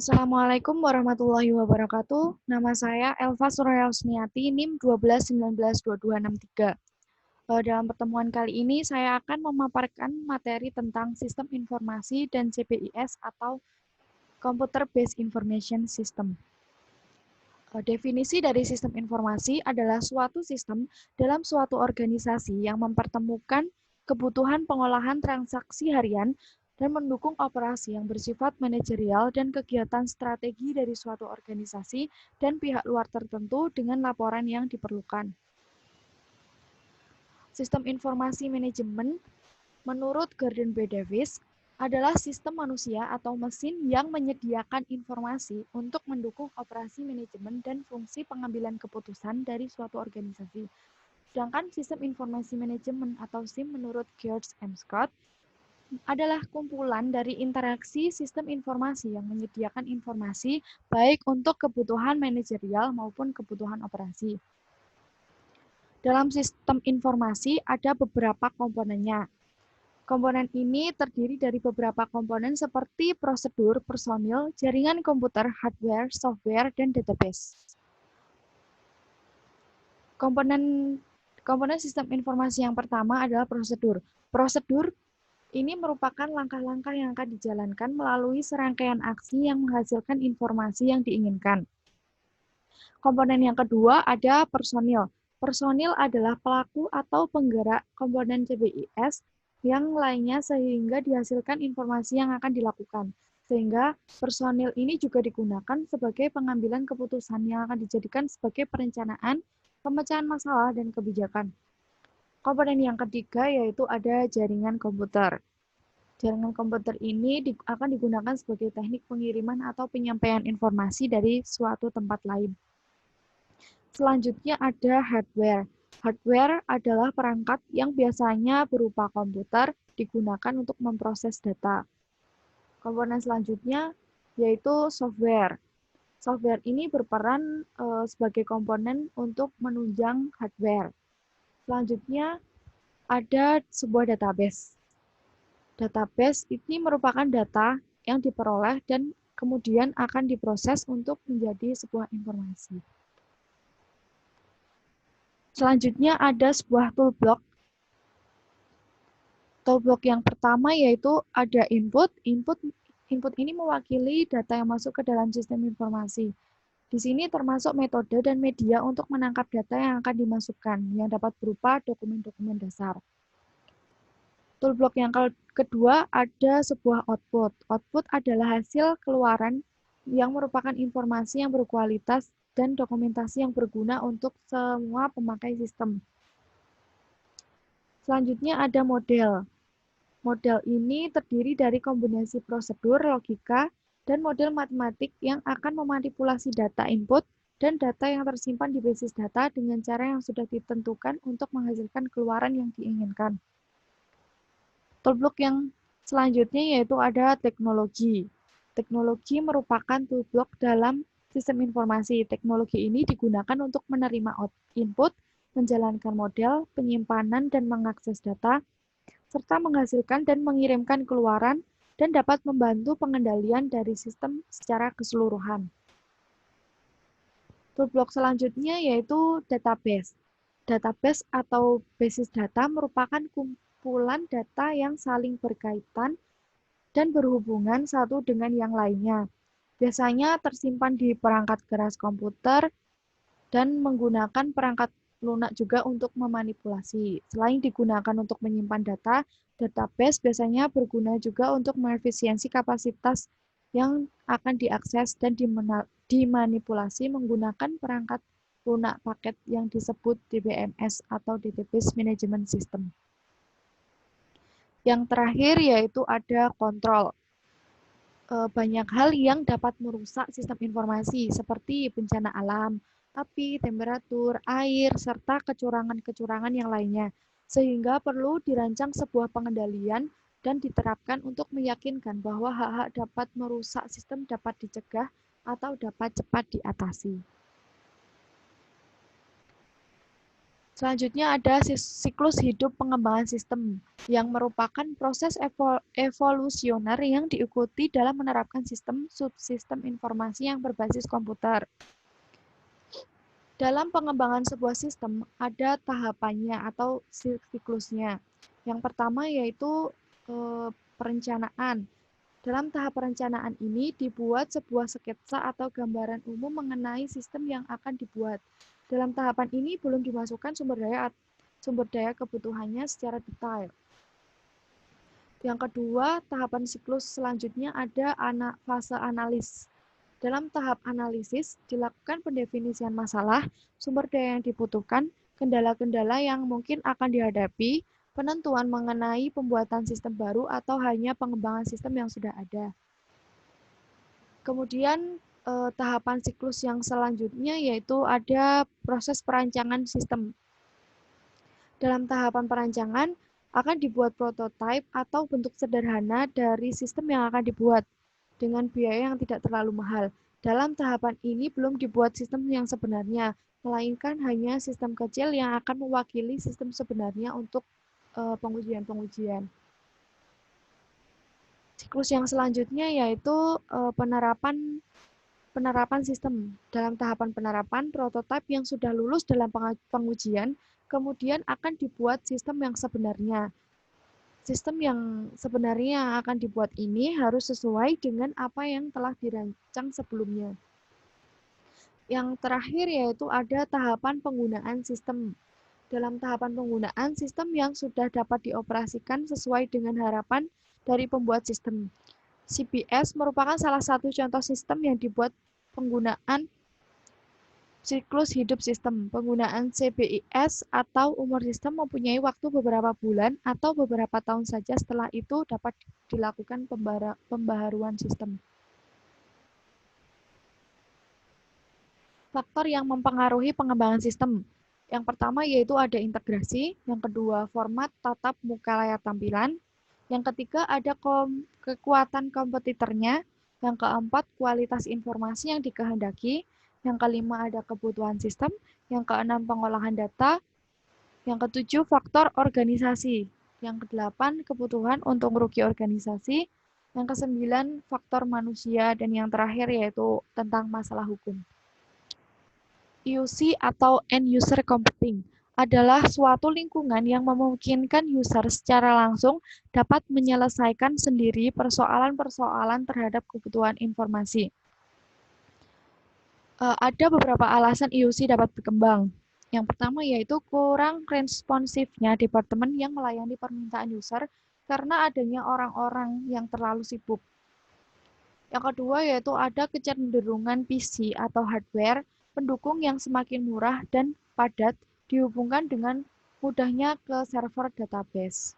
Assalamualaikum warahmatullahi wabarakatuh. Nama saya Elva Suraya Husniati, NIM 12192263. Dalam pertemuan kali ini, saya akan memaparkan materi tentang Sistem Informasi dan CBIS atau Computer Based Information System. Definisi dari sistem informasi adalah suatu sistem dalam suatu organisasi yang mempertemukan kebutuhan pengolahan transaksi harian dan mendukung operasi yang bersifat manajerial dan kegiatan strategi dari suatu organisasi dan pihak luar tertentu dengan laporan yang diperlukan. Sistem informasi manajemen menurut Gordon B. Davis adalah sistem manusia atau mesin yang menyediakan informasi untuk mendukung operasi manajemen dan fungsi pengambilan keputusan dari suatu organisasi. Sedangkan sistem informasi manajemen atau SIM menurut George M. Scott adalah kumpulan dari interaksi sistem informasi yang menyediakan informasi baik untuk kebutuhan manajerial maupun kebutuhan operasi. Dalam sistem informasi ada beberapa komponennya. Komponen ini terdiri dari beberapa komponen seperti prosedur, personil, jaringan komputer, hardware, software, dan database. Komponen sistem informasi yang pertama adalah prosedur. Prosedur ini merupakan langkah-langkah yang akan dijalankan melalui serangkaian aksi yang menghasilkan informasi yang diinginkan. Komponen yang kedua ada personil. Personil adalah pelaku atau penggerak komponen CBIS yang lainnya sehingga dihasilkan informasi yang akan dilakukan. Sehingga personil ini juga digunakan sebagai pengambilan keputusan yang akan dijadikan sebagai perencanaan, pemecahan masalah, dan kebijakan. Komponen yang ketiga yaitu ada jaringan komputer. Jaringan komputer ini akan digunakan sebagai teknik pengiriman atau penyampaian informasi dari suatu tempat lain. Selanjutnya ada hardware. Hardware adalah perangkat yang biasanya berupa komputer digunakan untuk memproses data. Komponen selanjutnya yaitu software. Software ini berperan sebagai komponen untuk menunjang hardware. Selanjutnya ada sebuah database. Database ini merupakan data yang diperoleh dan kemudian akan diproses untuk menjadi sebuah informasi. Selanjutnya ada sebuah toolblock. Toolblock yang pertama yaitu ada input. Input ini mewakili data yang masuk ke dalam sistem informasi. Di sini termasuk metode dan media untuk menangkap data yang akan dimasukkan, yang dapat berupa dokumen-dokumen dasar. Toolblock yang kedua ada sebuah output. Output adalah hasil keluaran yang merupakan informasi yang berkualitas dan dokumentasi yang berguna untuk semua pemakai sistem. Selanjutnya ada model. Model ini terdiri dari kombinasi prosedur, logika, dan model matematik yang akan memanipulasi data input dan data yang tersimpan di basis data dengan cara yang sudah ditentukan untuk menghasilkan keluaran yang diinginkan. Toolblock yang selanjutnya yaitu ada teknologi. Teknologi merupakan toolblock dalam sistem informasi. Teknologi ini digunakan untuk menerima input, menjalankan model, penyimpanan dan mengakses data, serta menghasilkan dan mengirimkan keluaran dan dapat membantu pengendalian dari sistem secara keseluruhan. Toolblock selanjutnya yaitu database. Database atau basis data merupakan kumpulan data yang saling berkaitan dan berhubungan satu dengan yang lainnya. Biasanya tersimpan di perangkat keras komputer dan menggunakan perangkat lunak juga untuk memanipulasi. Selain digunakan untuk menyimpan data, database biasanya berguna juga untuk mengefisiensi kapasitas yang akan diakses dan dimanipulasi menggunakan perangkat lunak paket yang disebut DBMS atau Database Management System. Yang terakhir yaitu ada kontrol. Banyak hal yang dapat merusak sistem informasi seperti bencana alam, api, temperatur, air, serta kecurangan-kecurangan yang lainnya. Sehingga perlu dirancang sebuah pengendalian dan diterapkan untuk meyakinkan bahwa hak-hak dapat merusak sistem dapat dicegah atau dapat cepat diatasi. Selanjutnya ada siklus hidup pengembangan sistem yang merupakan proses evolusioner yang diikuti dalam menerapkan sistem subsistem informasi yang berbasis komputer. Dalam pengembangan sebuah sistem ada tahapannya atau siklusnya. Yang pertama yaitu perencanaan. Dalam tahap perencanaan ini dibuat sebuah sketsa atau gambaran umum mengenai sistem yang akan dibuat. Dalam tahapan ini belum dimasukkan sumber daya kebutuhannya secara detail. Yang kedua, tahapan siklus selanjutnya ada fase analis. Dalam tahap analisis dilakukan pendefinisian masalah, sumber daya yang dibutuhkan, kendala-kendala yang mungkin akan dihadapi, penentuan mengenai pembuatan sistem baru atau hanya pengembangan sistem yang sudah ada. Kemudian tahapan siklus yang selanjutnya yaitu ada proses perancangan sistem. Dalam tahapan perancangan akan dibuat prototipe atau bentuk sederhana dari sistem yang akan dibuat dengan biaya yang tidak terlalu mahal. Dalam tahapan ini belum dibuat sistem yang sebenarnya, melainkan hanya sistem kecil yang akan mewakili sistem sebenarnya untuk pengujian-pengujian. Siklus yang selanjutnya yaitu penerapan sistem. Dalam tahapan penerapan, prototipe yang sudah lulus dalam pengujian, kemudian akan dibuat sistem yang sebenarnya. Sistem yang sebenarnya yang akan dibuat ini harus sesuai dengan apa yang telah dirancang sebelumnya. Yang terakhir yaitu ada tahapan penggunaan sistem. Dalam tahapan penggunaan sistem yang sudah dapat dioperasikan sesuai dengan harapan dari pembuat sistem. CBS merupakan salah satu contoh sistem yang dibuat penggunaan siklus hidup sistem. Penggunaan CBIS atau umur sistem mempunyai waktu beberapa bulan atau beberapa tahun saja, setelah itu dapat dilakukan pembaharuan sistem. Faktor yang mempengaruhi pengembangan sistem. Yang pertama yaitu ada integrasi, yang kedua format tatap muka layar tampilan, yang ketiga ada kekuatan kompetitornya, yang keempat kualitas informasi yang dikehendaki, yang kelima ada kebutuhan sistem, yang keenam pengolahan data, yang ketujuh faktor organisasi, yang kedelapan kebutuhan untung rugi organisasi, yang kesembilan faktor manusia, dan yang terakhir yaitu tentang masalah hukum. UC atau End User Computing adalah suatu lingkungan yang memungkinkan user secara langsung dapat menyelesaikan sendiri persoalan-persoalan terhadap kebutuhan informasi. Ada beberapa alasan UC dapat berkembang. Yang pertama yaitu kurang responsifnya departemen yang melayani permintaan user karena adanya orang-orang yang terlalu sibuk. Yang kedua yaitu ada kecenderungan PC atau hardware pendukung yang semakin murah dan padat dihubungkan dengan mudahnya ke server database.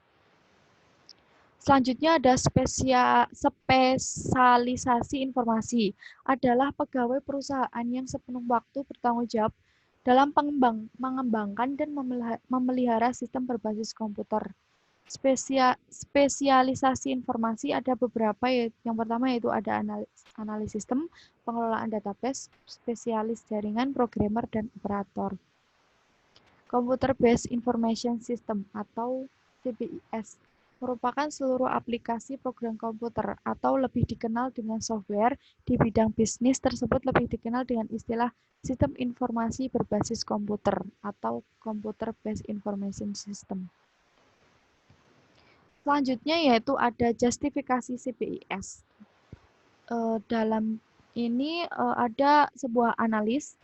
Selanjutnya ada spesialisasi informasi. Adalah pegawai perusahaan yang sepenuh waktu bertanggung jawab dalam mengembangkan dan memelihara sistem berbasis komputer. Spesialisasi informasi ada beberapa, yang pertama yaitu ada analis sistem, pengelolaan database, spesialis jaringan, programmer, dan operator. Computer Based Information System atau CBIS merupakan seluruh aplikasi program komputer atau lebih dikenal dengan software di bidang bisnis tersebut lebih dikenal dengan istilah sistem informasi berbasis komputer atau Computer Based Information System. Selanjutnya yaitu ada justifikasi CBIS. Dalam ini ada sebuah analis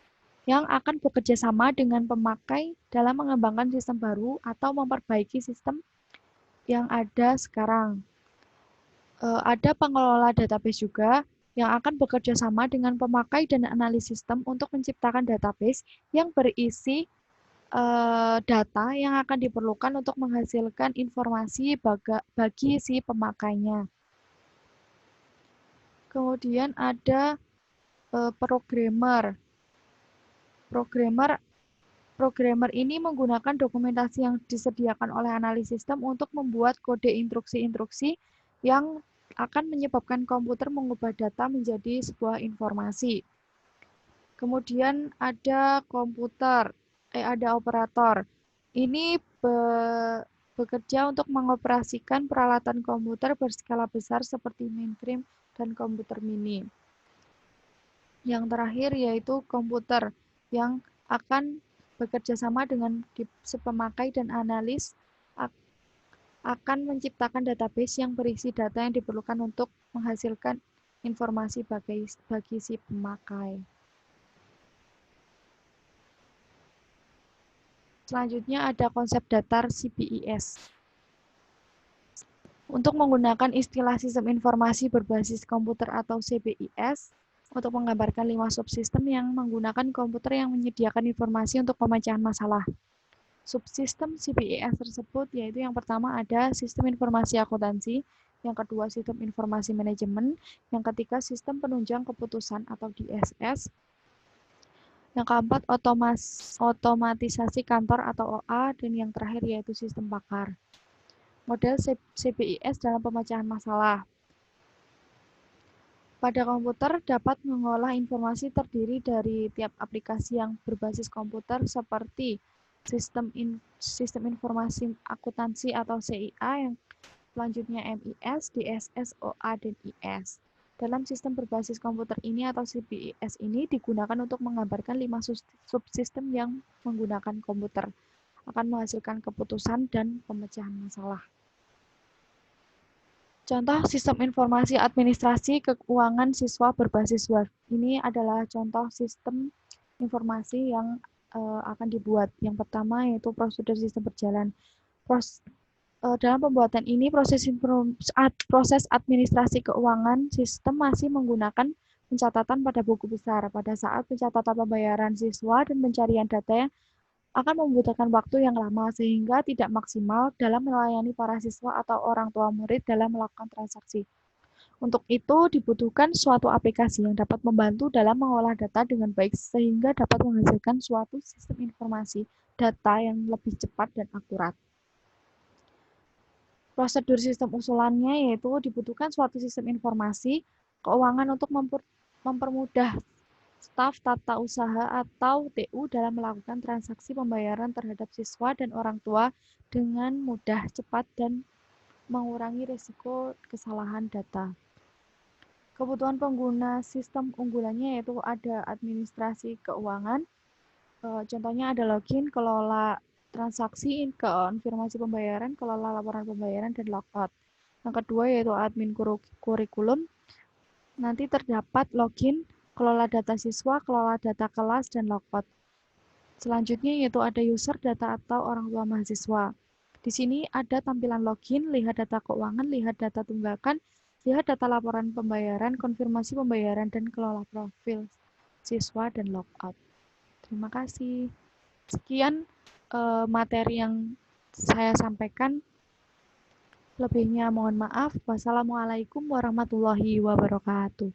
yang akan bekerja sama dengan pemakai dalam mengembangkan sistem baru atau memperbaiki sistem yang ada sekarang. Ada pengelola database juga yang akan bekerja sama dengan pemakai dan analis sistem untuk menciptakan database yang berisi data yang akan diperlukan untuk menghasilkan informasi bagi si pemakainya. Kemudian ada programmer. Programmer ini menggunakan dokumentasi yang disediakan oleh analis sistem untuk membuat kode instruksi-instruksi yang akan menyebabkan komputer mengubah data menjadi sebuah informasi. Kemudian ada ada operator. Ini bekerja untuk mengoperasikan peralatan komputer berskala besar seperti mainframe dan komputer mini. Yang terakhir yaitu komputer yang akan bekerja sama dengan pemakai dan analis akan menciptakan database yang berisi data yang diperlukan untuk menghasilkan informasi bagi si pemakai. Selanjutnya ada konsep datar CBIS. Untuk menggunakan istilah sistem informasi berbasis komputer atau CBIS, untuk menggambarkan 5 subsistem yang menggunakan komputer yang menyediakan informasi untuk pemecahan masalah. Subsistem CBIS tersebut yaitu yang pertama ada sistem informasi akuntansi, yang kedua sistem informasi manajemen, yang ketiga sistem penunjang keputusan atau DSS, yang keempat otomatisasi kantor atau OA, dan yang terakhir yaitu sistem pakar. Model CBIS dalam pemecahan masalah. Pada komputer dapat mengolah informasi terdiri dari tiap aplikasi yang berbasis komputer seperti sistem informasi akuntansi atau CIA, yang selanjutnya MIS, DSS, OA, dan IS. Dalam sistem berbasis komputer ini atau CBIS ini digunakan untuk menggambarkan 5 subsistem yang menggunakan komputer, akan menghasilkan keputusan dan pemecahan masalah. Contoh sistem informasi administrasi keuangan siswa berbasis Word. Ini adalah contoh sistem informasi yang akan dibuat. Yang pertama yaitu prosedur sistem berjalan. Dalam pembuatan ini proses administrasi keuangan sistem masih menggunakan pencatatan pada buku besar. Pada saat pencatatan pembayaran siswa dan pencarian data yang akan membutuhkan waktu yang lama sehingga tidak maksimal dalam melayani para siswa atau orang tua murid dalam melakukan transaksi. Untuk itu dibutuhkan suatu aplikasi yang dapat membantu dalam mengolah data dengan baik sehingga dapat menghasilkan suatu sistem informasi data yang lebih cepat dan akurat. Prosedur sistem usulannya yaitu dibutuhkan suatu sistem informasi keuangan untuk mempermudah staf tata usaha atau TU dalam melakukan transaksi pembayaran terhadap siswa dan orang tua dengan mudah, cepat, dan mengurangi risiko kesalahan data. Kebutuhan pengguna sistem unggulannya yaitu ada administrasi keuangan, contohnya ada login, kelola transaksi, konfirmasi pembayaran, kelola laporan pembayaran, dan logout. Yang kedua yaitu admin kurikulum, nanti terdapat login, kelola data siswa, kelola data kelas, dan logout. Selanjutnya yaitu ada user data atau orang tua mahasiswa. Di sini ada tampilan login, lihat data keuangan, lihat data tunggakan, lihat data laporan pembayaran, konfirmasi pembayaran, dan kelola profil siswa dan logout. Terima kasih. Sekian materi yang saya sampaikan. Lebihnya mohon maaf. Wassalamualaikum warahmatullahi wabarakatuh.